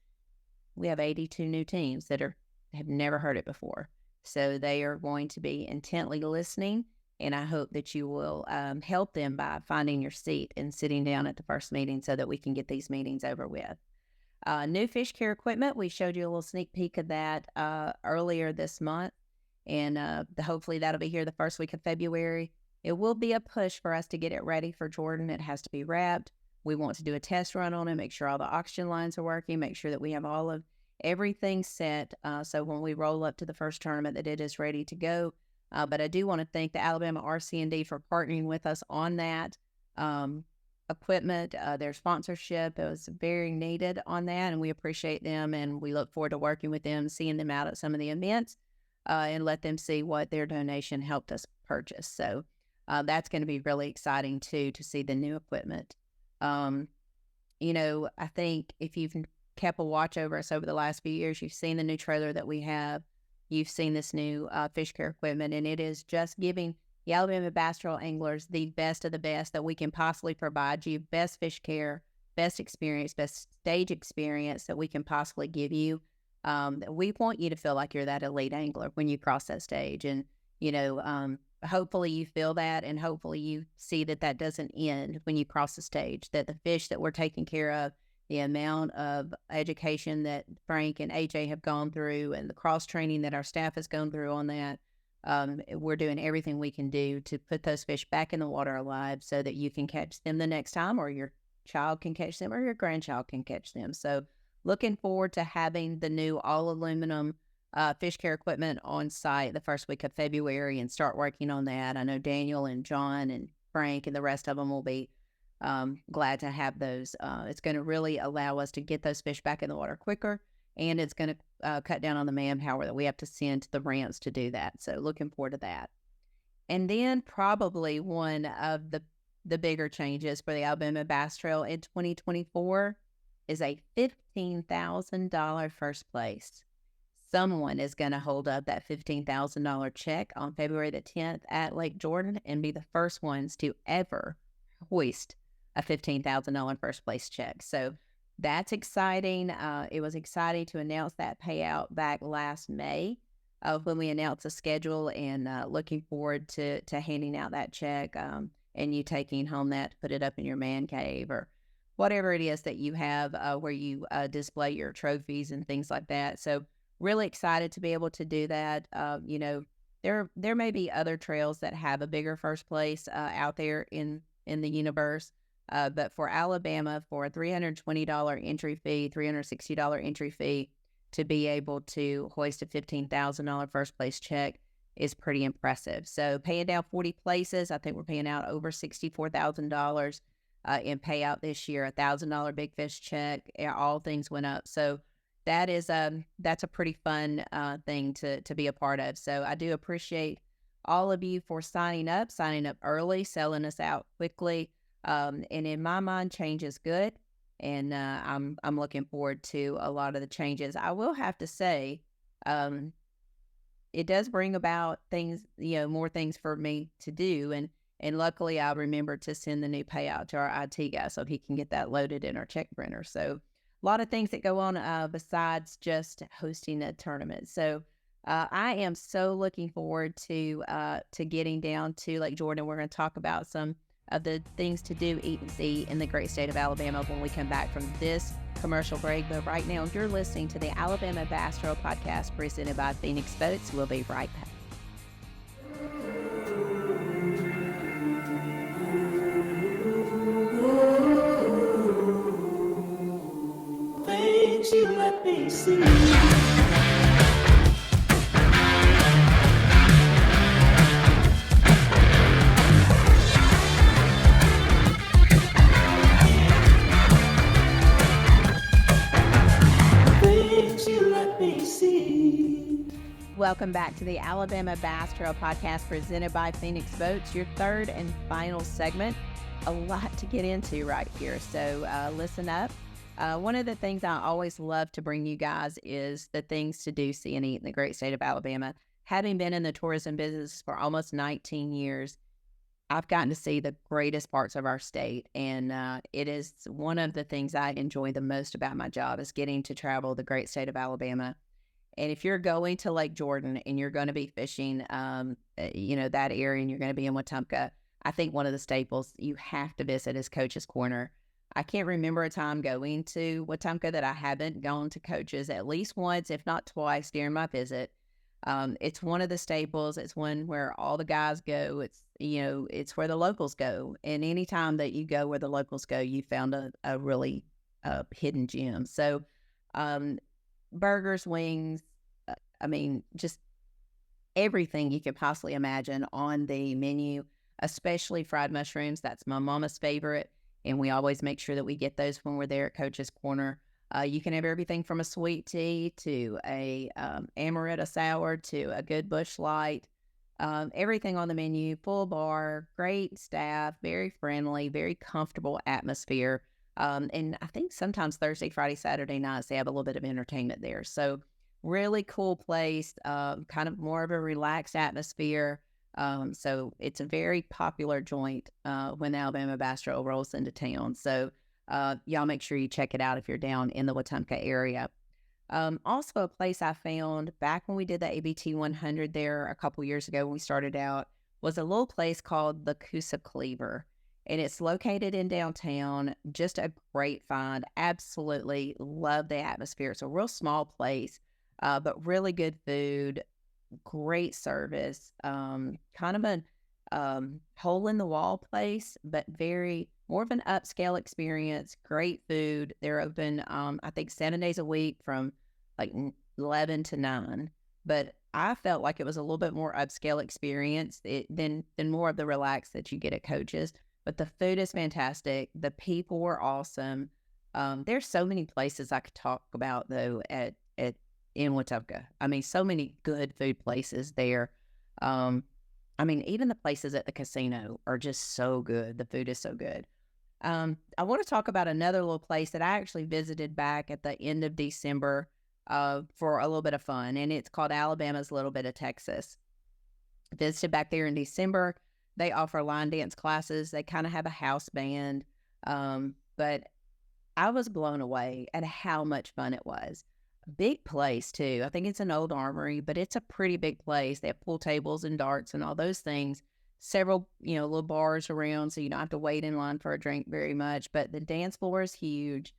we have 82 new teams that have never heard it before. So they are going to be intently listening, and I hope that you will help them by finding your seat and sitting down at the first meeting so that we can get these meetings over with. New fish care equipment, we showed you a little sneak peek of that earlier this month, and hopefully that'll be here the first week of February. It will be a push for us to get it ready for Jordan. It has to be wrapped. We want to do a test run on it, make sure all the oxygen lines are working, make sure that we have all of everything set so when we roll up to the first tournament that it is ready to go. But I do want to thank the Alabama RC&D for partnering with us on that equipment. Their sponsorship, it was very needed on that, and we appreciate them, and we look forward to working with them, seeing them out at some of the events, and let them see what their donation helped us purchase. So that's going to be really exciting too, to see the new equipment. I think if you've kept a watch over us over the last few years, you've seen the new trailer that we have. You've seen this new fish care equipment, and it is just giving the Alabama Bass Trail anglers the best of the best that we can possibly provide you. Best fish care, best experience, best stage experience that we can possibly give you. We want you to feel like you're that elite angler when you cross that stage. And, hopefully you feel that, and hopefully you see that that doesn't end when you cross the stage, that the fish that we're taking care of, the amount of education that Frank and AJ have gone through and the cross training that our staff has gone through on that, we're doing everything we can do to put those fish back in the water alive so that you can catch them the next time, or your child can catch them, or your grandchild can catch them. So looking forward to having the new all aluminum fish care equipment on site the first week of February and start working on that. I know Daniel and John and Frank and the rest of them will be glad to have those. It's going to really allow us to get those fish back in the water quicker, and it's going to cut down on the manpower that we have to send to the ramps to do that. So looking forward to that. And then probably one of the bigger changes for the Alabama Bass Trail in 2024 is a $15,000 first place. Someone is going to hold up that $15,000 check on February the 10th at Lake Jordan and be the first ones to ever hoist a $15,000 first place check. So that's exciting. It was exciting to announce that payout back last May when we announced the schedule, and looking forward to handing out that check and you taking home that to put it up in your man cave or whatever it is that you have where you display your trophies and things like that. So really excited to be able to do that. There may be other trails that have a bigger first place out there in the universe. But for Alabama, for a $320 entry fee, $360 entry fee, to be able to hoist a $15,000 first place check is pretty impressive. So paying down 40 places, I think we're paying out over $64,000 in payout this year, $1,000 big fish check. All things went up. So that's a pretty fun thing to be a part of. So I do appreciate all of you for signing up early, selling us out quickly. And in my mind, change is good. And I'm looking forward to a lot of the changes. I will have to say, it does bring about things, more things for me to do. And luckily, I remembered to send the new payout to our IT guy so he can get that loaded in our check printer. So a lot of things that go on besides just hosting a tournament. So I am so looking forward to getting down to Lake Jordan. We're going to talk about some of the things to do, eat, and see in the great state of Alabama when we come back from this commercial break. But right now, you're listening to the Alabama Bass Trail Podcast presented by Phoenix Boats. We'll be right back.
Things you let me see.
Welcome back to the Alabama Bass Trail Podcast presented by Phoenix Boats, your third and final segment. A lot to get into right here, so listen up. One of the things I always love to bring you guys is the things to do, see, and eat in the great state of Alabama. Having been in the tourism business for almost 19 years, I've gotten to see the greatest parts of our state, and it is one of the things I enjoy the most about my job is getting to travel the great state of Alabama. And if you're going to Lake Jordan and you're going to be fishing, that area, and you're going to be in Wetumpka, I think one of the staples you have to visit is Coach's Corner. I can't remember a time going to Wetumpka that I haven't gone to Coach's at least once, if not twice, during my visit. It's one of the staples. It's one where all the guys go. It's where the locals go. And anytime that you go where the locals go, you found a really hidden gem. So, burgers, wings, just everything you could possibly imagine on the menu, especially fried mushrooms. That's my mama's favorite, and we always make sure that we get those when we're there at Coach's Corner. You can have everything from a sweet tea to a amaretto sour to a good Busch Light. Everything on the menu, full bar, great staff, very friendly, very comfortable atmosphere. And I think sometimes Thursday, Friday, Saturday nights, they have a little bit of entertainment there. So really cool place, kind of more of a relaxed atmosphere. So it's a very popular joint when the Alabama Bass Trail rolls into town. So y'all make sure you check it out if you're down in the Wetumpka area. Also, a place I found back when we did the ABT 100 there a couple years ago when we started out was a little place called the Coosa Cleaver. And it's located in downtown. Just a great find. Absolutely love the atmosphere. It's a real small place, but really good food, great service, kind of a hole in the wall place, but very more of an upscale experience. Great food. They're open, I think 7 days a week from like 11 to 9. But I felt like it was a little bit more upscale experience than more of the relax that you get at Coach's. But the food is fantastic. The people were awesome. There's so many places I could talk about though at in Wetumpka. I mean, so many good food places there. I mean, even the places at the casino are just so good. The food is so good. I want to talk about another little place that I actually visited back at the end of December for a little bit of fun, and it's called Alabama's Little Bit of Texas. Visited back there in December. They offer line dance classes. They kind of have a house band, but I was blown away at how much fun it was. Big place too. I think it's an old armory, but it's a pretty big place. They have pool tables and darts and all those things. Several, little bars around, so you don't have to wait in line for a drink very much. But the dance floor is huge,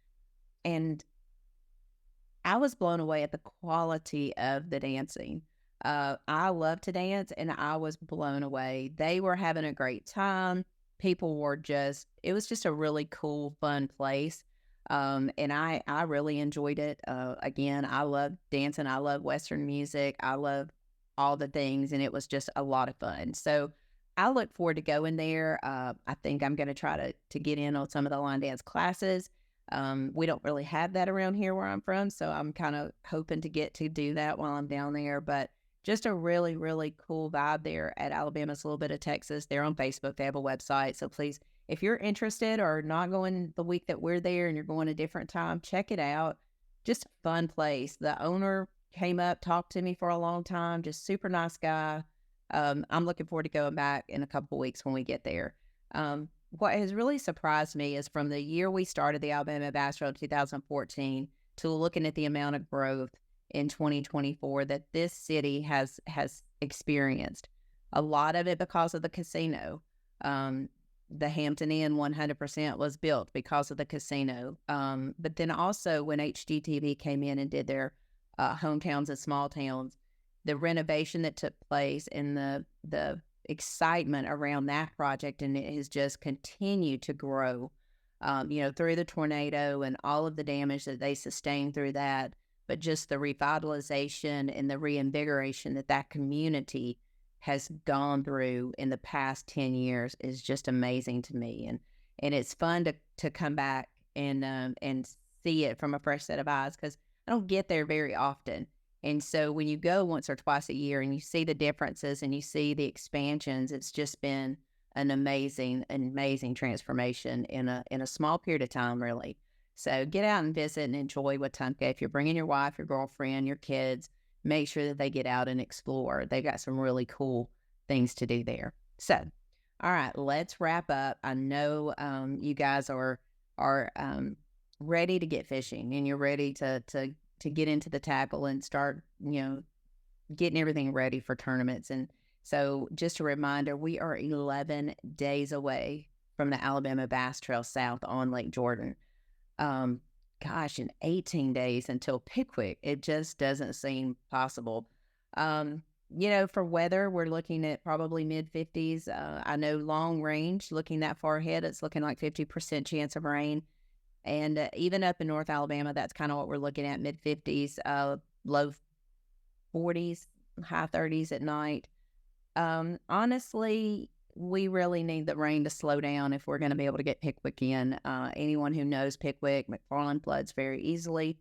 and I was blown away at the quality of the dancing. I love to dance, and I was blown away. They were having a great time. People were it was just a really cool, fun place. And I really enjoyed it. Again, I love dancing. I love Western music. I love all the things, and it was just a lot of fun. So I look forward to going there. I think I'm going to try to get in on some of the line dance classes. We don't really have that around here where I'm from, so I'm kind of hoping to get to do that while I'm down there. But just a really, really cool vibe there at Alabama's Little Bit of Texas. They're on Facebook. They have a website. So please, if you're interested or not going the week that we're there and you're going a different time, check it out. Just a fun place. The owner came up, talked to me for a long time. Just super nice guy. I'm looking forward to going back in a couple of weeks when we get there. What has really surprised me is from the year we started the Alabama Bass Trail in 2014 to looking at the amount of growth in 2024 that this city has experienced. A lot of it because of the casino. The Hampton Inn 100% was built because of the casino. But then also when HGTV came in and did their hometowns and small towns, the renovation that took place and the excitement around that project, and it has just continued to grow, through the tornado and all of the damage that they sustained through that. But just the revitalization and the reinvigoration that community has gone through in the past 10 years is just amazing to me. And it's fun to come back and see it from a fresh set of eyes, because I don't get there very often. And so when you go once or twice a year and you see the differences and you see the expansions, it's just been an amazing transformation in a small period of time, really. So get out and visit and enjoy Wetumpka. If you're bringing your wife, your girlfriend, your kids, make sure that they get out and explore. They've got some really cool things to do there. So, all right, let's wrap up. I know you guys are ready to get fishing, and you're ready to get into the tackle and start, getting everything ready for tournaments. And so just a reminder, we are 11 days away from the Alabama Bass Trail South on Lake Jordan. In 18 days until Pickwick. It just doesn't seem possible. For weather, we're looking at probably mid-50s. I know long range, looking that far ahead, it's looking like 50% chance of rain. And even up in North Alabama, that's kind of what we're looking at, mid-50s, low 40s, high 30s at night. Honestly, we really need the rain to slow down if we're going to be able to get Pickwick in. Anyone who knows Pickwick, McFarland floods very easily.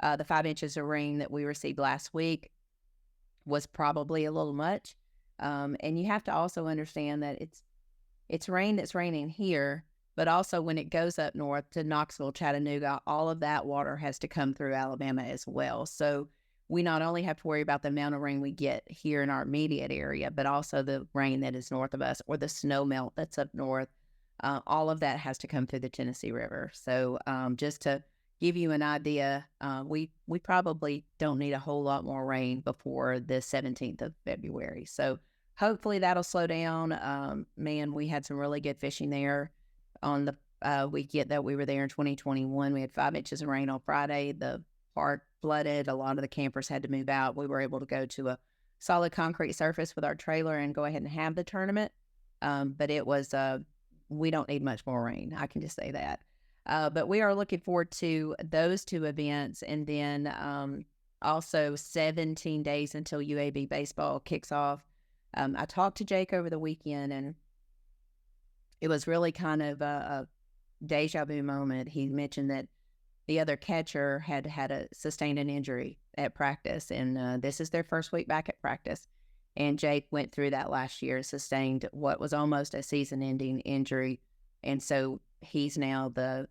The 5 inches of rain that we received last week was probably a little much. And you have to also understand that it's rain that's raining here, but also when it goes up north to Knoxville, Chattanooga, all of that water has to come through Alabama as well. So we not only have to worry about the amount of rain we get here in our immediate area, but also the rain that is north of us or the snow melt that's up north. All of that has to come through the Tennessee River. So just to give you an idea, we probably don't need a whole lot more rain before the 17th of February. So hopefully that'll slow down. Man, we had some really good fishing there on the weekend that we were there in 2021. We had 5 inches of rain on Friday. The park flooded. A lot of the campers had to move out. We were able to go to a solid concrete surface with our trailer and go ahead and have the tournament. But it was, we don't need much more rain. I can just say that. But we are looking forward to those 2 events. And then also 17 days until UAB baseball kicks off. I talked to Jake over the weekend, and it was really kind of a deja vu moment. He mentioned that the other catcher had sustained an injury at practice, and this is their first week back at practice. And Jake went through that last year, sustained what was almost a season-ending injury, and so he's now the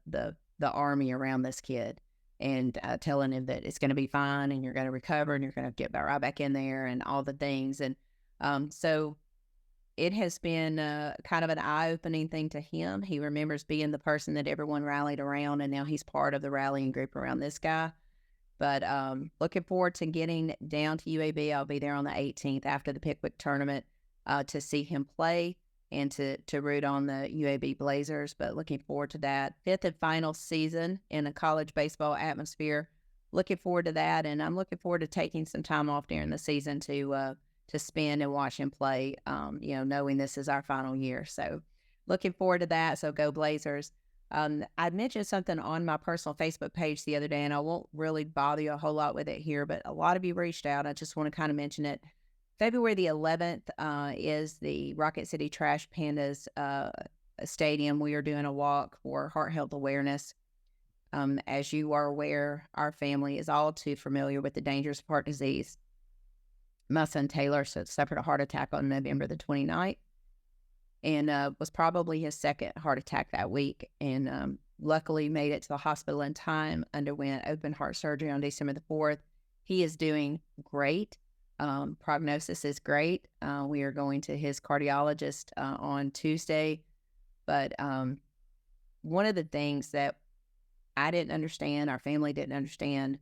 army around this kid, and telling him that it's going to be fine, and you're going to recover, and you're going to get right back in there, and all the things. And so it has been kind of an eye-opening thing to him. He remembers being the person that everyone rallied around, and now he's part of the rallying group around this guy. But looking forward to getting down to UAB. I'll be there on the 18th after the Pickwick tournament to see him play and to root on the UAB Blazers. But looking forward to that. 5th and final season in a college baseball atmosphere. Looking forward to that, and I'm looking forward to taking some time off during the season to spend and watch him play, knowing this is our final year. So looking forward to that. So go Blazers. I mentioned something on my personal Facebook page the other day, and I won't really bother you a whole lot with it here, but a lot of you reached out. I just want to kind of mention it. February the 11th is the Rocket City Trash Pandas Stadium. We are doing a walk for heart health awareness. As you are aware, our family is all too familiar with the dangers of heart disease. My son Taylor suffered a heart attack on November the 29th. And was probably his second heart attack that week. And luckily made it to the hospital in time, underwent open heart surgery on December the 4th. He is doing great. Prognosis is great. We are going to his cardiologist on Tuesday. But one of the things that I didn't understand, our family didn't understand,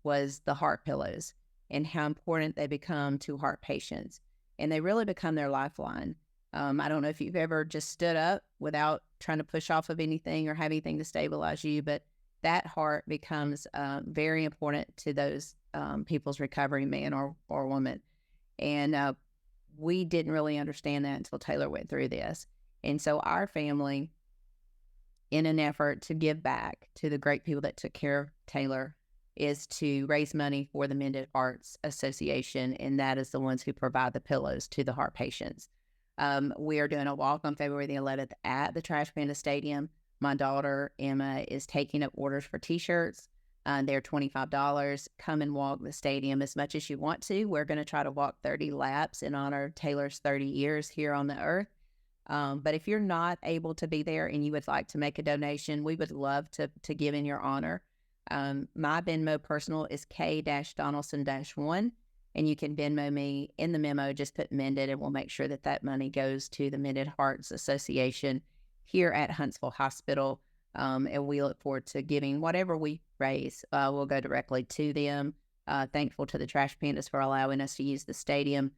was the heart pillows and how important they become to heart patients. And they really become their lifeline. I don't know if you've ever just stood up without trying to push off of anything or have anything to stabilize you, but that heart becomes very important to those people's recovery, man or woman. And we didn't really understand that until Taylor went through this. And so our family, in an effort to give back to the great people that took care of Taylor, is to raise money for the Mended Hearts Association, and that is the ones who provide the pillows to the heart patients. We are doing a walk on February the 11th at the Trash Panda Stadium. My daughter, Emma, is taking up orders for T-shirts. They're $25. Come and walk the stadium as much as you want to. We're going to try to walk 30 laps in honor of Taylor's 30 years here on the earth. But if you're not able to be there and you would like to make a donation, we would love to give in your honor. My Venmo personal is K-Donaldson-1. And you can Venmo me in the memo, just put Mended, and we'll make sure that that money goes to the Mended Hearts Association here at Huntsville Hospital. And we look forward to giving whatever we raise. We'll go directly to them. Thankful to the Trash Pandas for allowing us to use the stadium.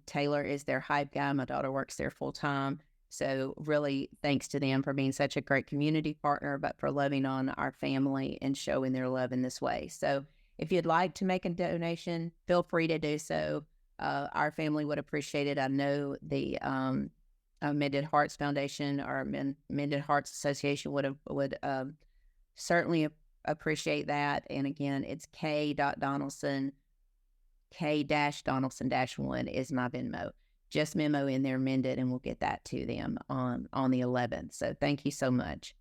Taylor is their hype guy. My daughter works there full time. So really thanks to them for being such a great community partner, but for loving on our family and showing their love in this way. So if you'd like to make a donation, feel free to do so. Our family would appreciate it. I know the Mended Hearts Foundation or Mended Hearts Association would certainly appreciate that. And again, it's K.Donaldson, K-Donaldson-1 is my Venmo. Just memo in there, Mended, and we'll get that to them on the 11th. So thank you so much.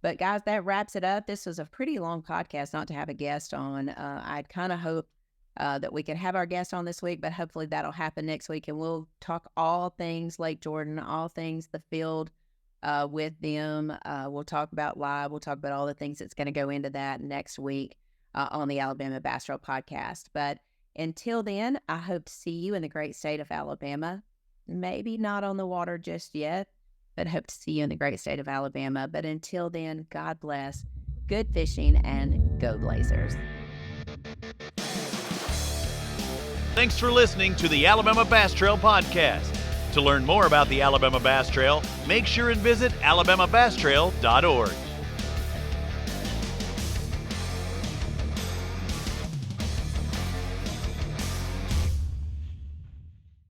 But guys, that wraps it up. This was a pretty long podcast not to have a guest on. I'd kind of hope that we could have our guest on this week, but hopefully that'll happen next week. And we'll talk all things Lake Jordan, all things the field with them. We'll talk about live. We'll talk about all the things that's going to go into that next week on the Alabama Bass Trail podcast. But until then, I hope to see you in the great state of Alabama. Maybe not on the water just yet, but hope to see you in the great state of Alabama. But until then, God bless. good fishing, and go Blazers.
Thanks for listening to the Alabama Bass Trail Podcast. To learn more about the Alabama Bass Trail, make sure and visit alabamabasstrail.org.